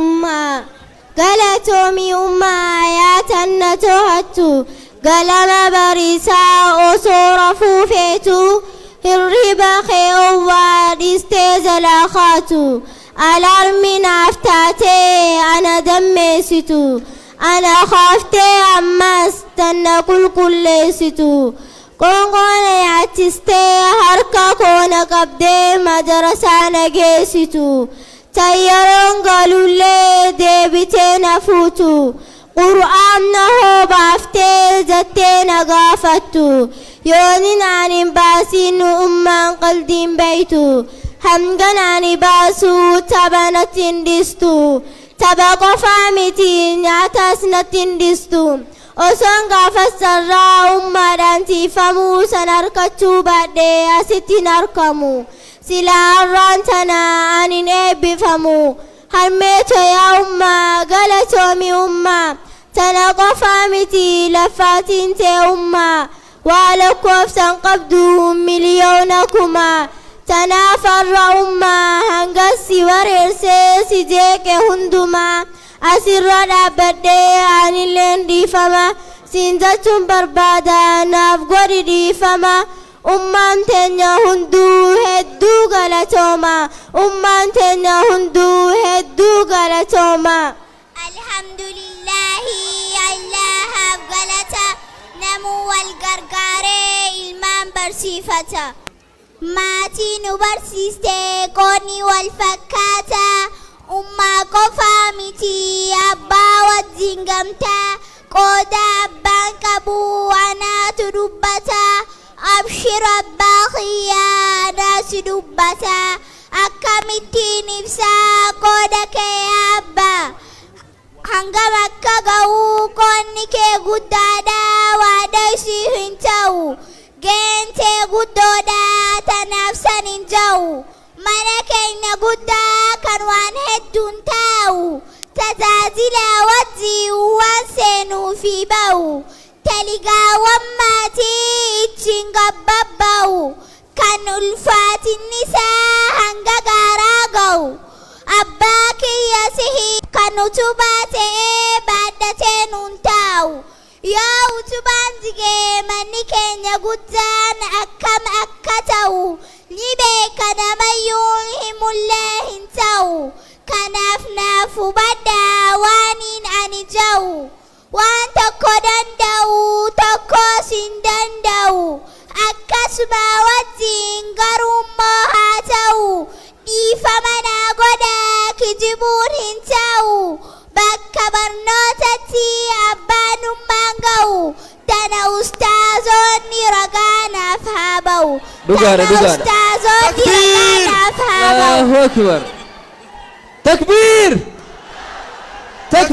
ummaa galatoomii ummaa yaatanna to'attu galama bariisaa osoo rafuu feetu hirriba kee owwaa dhistee jalaa kaatu alarmi naaf taatee ana dammeessitu ana kaaftee ammas tanna qulqulleessitu qoonqoona nyaachistee harka koona qabdee madarasaa nageessitu tayyaroon galullee deebitee na fuutu qur'aanna hoobaaftee jettee na gaafattu yoonin anin baasiin ummaan qaldiin beeytu hangan ani baasuu tapha nattin dhistu tapha qofaa miti nyaatas nattin dhistu osoon gaafas sarraa ummaadhaan tiifamuu san harkachuu baadhee asittiin argamu silaa har'aan tana anin eebbifamu harmeeto yaa ummaa galatoomii ummaa tana qofaa miti laffaatiin tee ummaa waa lakkoofsan qabdu miliyoona kumaa tanaaf har'a ummaa hangasi wareersee si jeeqe hundumaa asirra dhaabbadhee anilleen dhiifama siin jechuun barbaada naaf godhi dhiifama ummaan teenya hunduu hedduu galatooma ummaan teenya hunduu hedduu galatooma. Alhamdulillahi Allahaaf galata namuu wal gargaaree ilmaan barsiifata maatii nu barsiiste qoonni wal fakkaata ummaa qofaa miti abbaa wajjin gamtaa qooda abbaan qabu anaatu dubbata abshir abbaa kiyyaa naasi dubbata akkamittiin ibsaa qooda kee abbaa hangam akka ga'uu qoonni kee guddaadha waada isii hin ta'u geentee guddoodha tanaaf san hin ja'u mana keenya guddaa kan waan hedduun taa'u tajaajila wajjii waan seenuufi ba'u taligaawwan maatii ittiin gabbabba'u kan ulfaatinni isaa hanga gaaraa ga'u abbaa kiyya sihii kan utubaa ta'ee baadhatee nuun taa'u yoo utubaan jigee manni keenya guddaan akkam akka ta'u ni beeka namayyuun himullee hin ta'u kanaaf naaf hubadhaa waaniin ani ja'u waan tokko danda'u tokkos hin danda'u akkasuma wajjin garuummoo haa ta'u dhiifama naa godhaa kijibuun hin ta'u bakka barnootatti abbaanummaan ga'u tana ustaazonni ragaa naaf haa ba'u tana ustaazonni ragaa naaf haa ba'u. Takbir! Takbir!